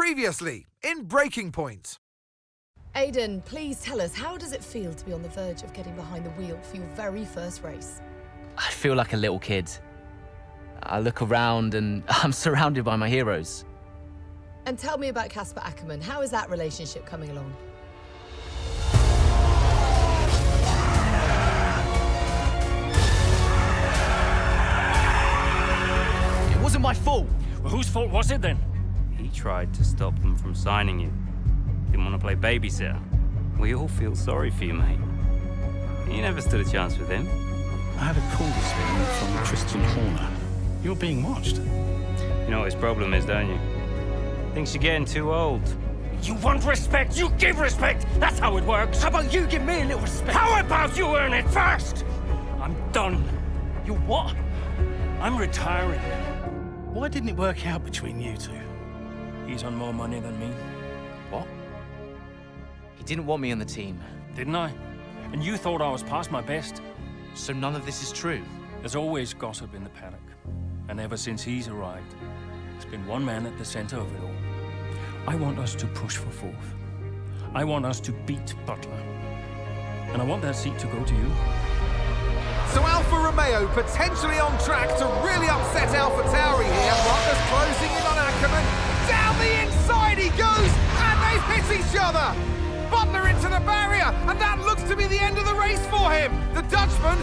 Previously, in Breaking Point. Aidan, please tell us, how does it feel to be on the verge of getting behind the wheel for your very first race? I feel like a little kid. I look around and I'm surrounded by my heroes. And tell me about Casper Ackerman. How is that relationship coming along? It wasn't my fault. Well, whose fault was it then? He tried to stop them from signing you. Didn't want to play babysitter. We all feel sorry for you, mate. You never stood a chance with him. I had a call this morning from Christian Horner. You're being watched. You know what his problem is, don't you? Thinks you're getting too old. You want respect, you give respect! That's how it works! How about you give me a little respect? How about you earn it first? I'm done. You what? I'm retiring. Why didn't it work out between you two? He's on more money than me. What? He didn't want me on the team. Didn't I? And you thought I was past my best? So none of this is true? There's always gossip in the paddock. And ever since he's arrived, there's been one man at the center of it all. I want us to push for fourth. I want us to beat Butler. And I want that seat to go to you. So Alfa Romeo potentially on track to really upset AlphaTauri here. Butler's closing in on Ackerman. Down the inside he goes, and they've hit each other. Butler into the barrier, and that looks to be the end of the race for him. The Dutchman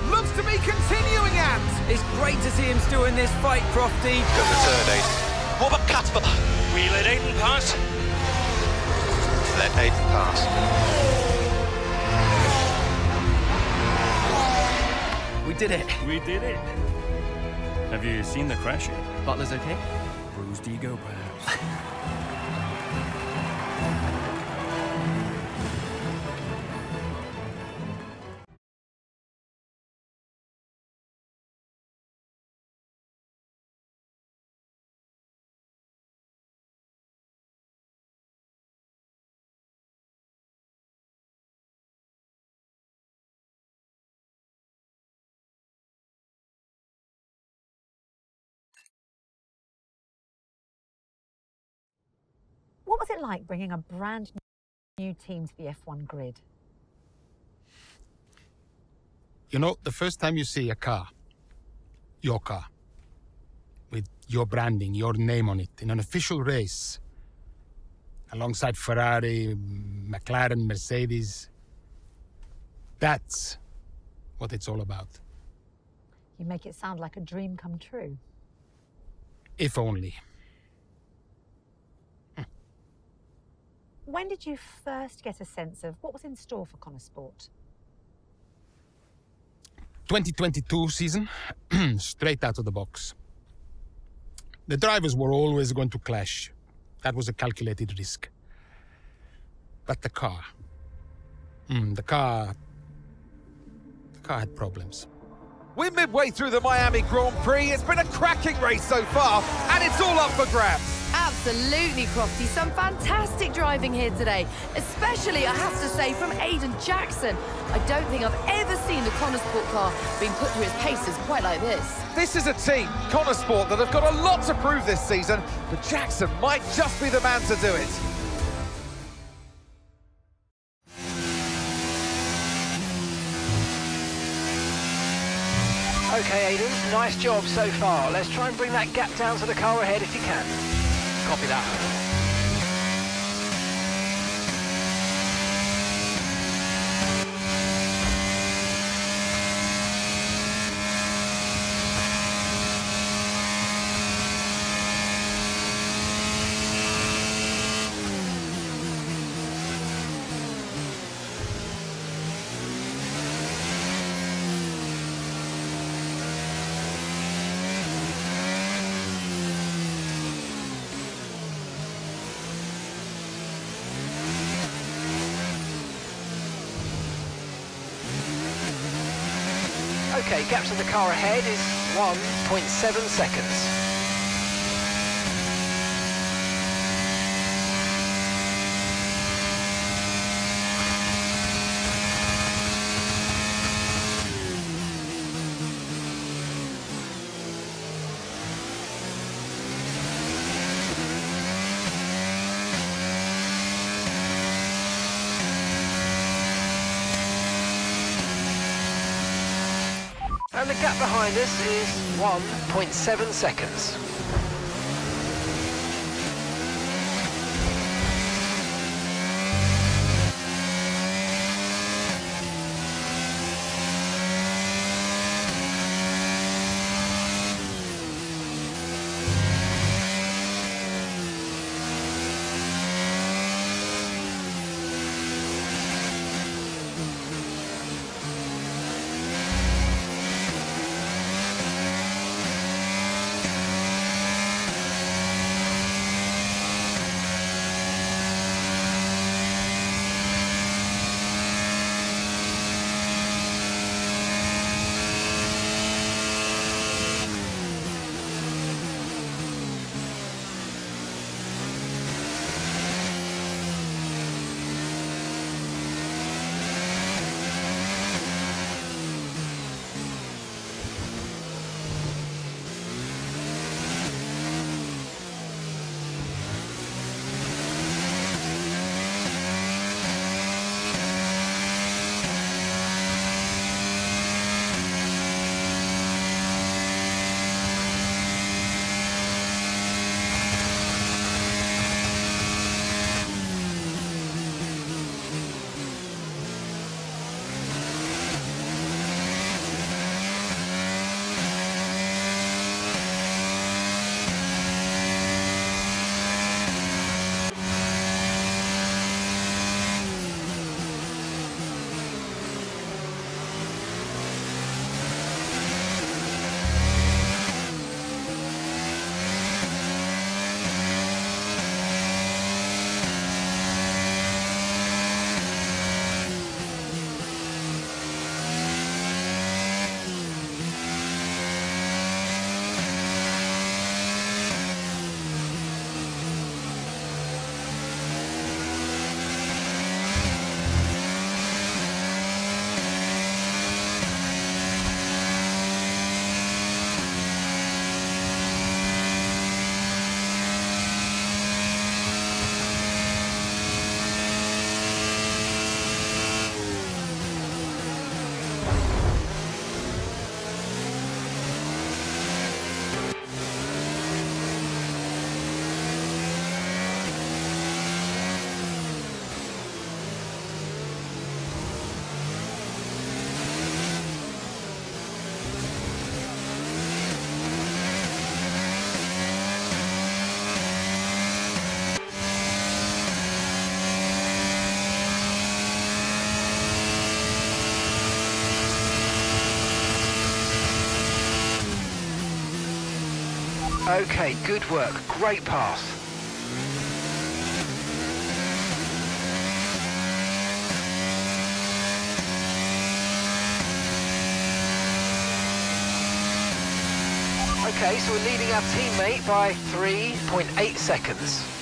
looks to be continuing at. It's great to see him still in this fight, Crofty. Good return, Aiden. What about Casper? We let Aiden pass. Let Aiden pass. We did it. We did it. Have you seen the crash yet? Butler's okay? Bruised ego, perhaps. What was it like bringing a brand new team to the F1 grid? You know, the first time you see a car, your car, with your branding, your name on it, in an official race, alongside Ferrari, McLaren, Mercedes, that's what it's all about. You make it sound like a dream come true. If only. When did you first get a sense of what was in store for Connor Sport? 2022 season, straight out of the box. The drivers were always going to clash. That was a calculated risk. But the car had problems. We're midway through the Miami Grand Prix. It's been a cracking race so far, and it's all up for grabs. Absolutely, Crofty. Some fantastic driving here today. Especially, I have to say, from Aidan Jackson. I don't think I've ever seen the Connor Sport car being put through its paces quite like this. This is a team, Connor Sport, that have got a lot to prove this season, but Jackson might just be the man to do it. Okay, Aiden, nice job so far. Let's try and bring that gap down to the car ahead if you can. Copy that. Okay, gap to the car ahead is 1.7 seconds. And the gap behind us is 1.7 seconds. Okay, good work. Great pass. Okay, so we're leading our teammate by 3.8 seconds.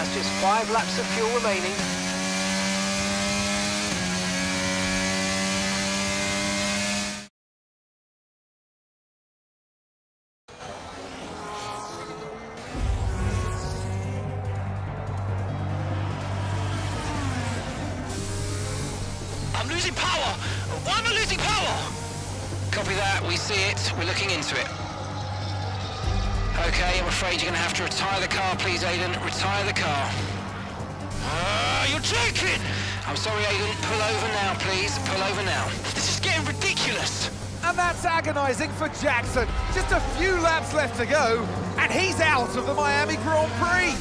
That's just 5 laps of fuel remaining. I'm losing power! Why am I losing power? Copy that, we see it, we're looking into it. Okay, I'm afraid you're going to have to retire the car, please, Aidan. Retire the car. You're joking! I'm sorry, Aidan. Pull over now, please. Pull over now. This is getting ridiculous! And that's agonising for Jackson. Just a few laps left to go, and he's out of the Miami Grand Prix.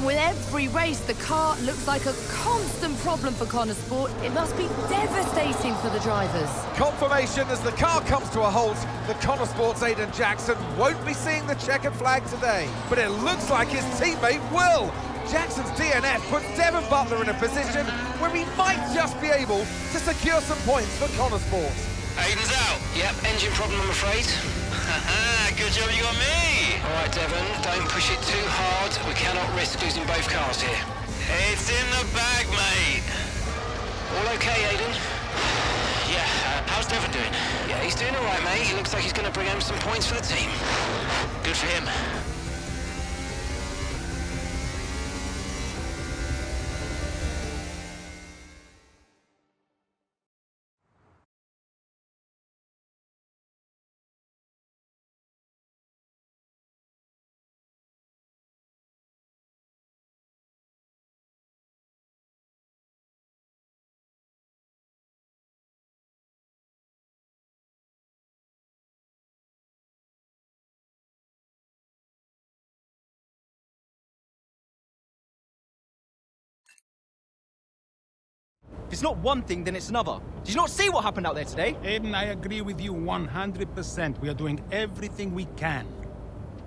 With every race, the car looks like a constant problem for Connor Sport. It must be devastating for the drivers. Confirmation as the car comes to a halt, the Connor Sports Aidan Jackson won't be seeing the checkered flag today. But it looks like his teammate will. Jackson's DNF puts Devon Butler in a position where he might just be able to secure some points for Connor Sports. Aiden's out. Yep, engine problem, I'm afraid. Good job you got me! All right, Devon, don't push it too hard. We cannot risk losing both cars here. It's in the bag, mate. All okay, Aidan? Yeah, how's Devon doing? Yeah, he's doing all right, mate. He looks like he's going to bring home some points for the team. Good for him. If it's not one thing, then it's another. Did you not see what happened out there today? Aiden, I agree with you 100%. We are doing everything we can.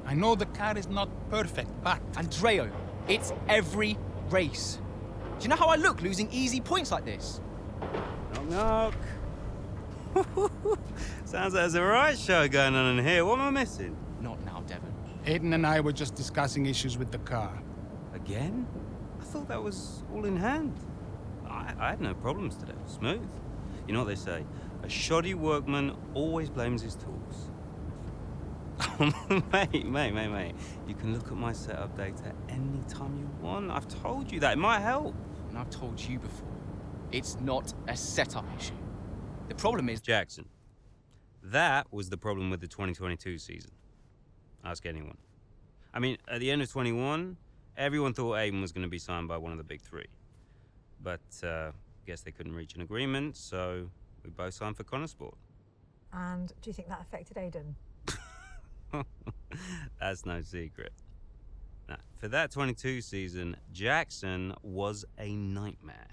I know the car is not perfect, but... Andreo, it's every race. Do you know how I look losing easy points like this? Knock, knock. Sounds like there's a right show going on in here. What am I missing? Not now, Devon. Aiden and I were just discussing issues with the car. Again? I thought that was all in hand. I had no problems today. Smooth. You know what they say? A shoddy workman always blames his tools. mate. You can look at my setup data any time you want. I've told you that. It might help. And I've told you before, it's not a setup issue. The problem is... Jackson, that was the problem with the 2022 season. Ask anyone. I mean, at the end of 21, everyone thought Aiden was going to be signed by one of the big three. But, guess they couldn't reach an agreement, so we both signed for Connor Sport. And do you think that affected Aidan? That's no secret. Now, for that 22 season, Jackson was a nightmare.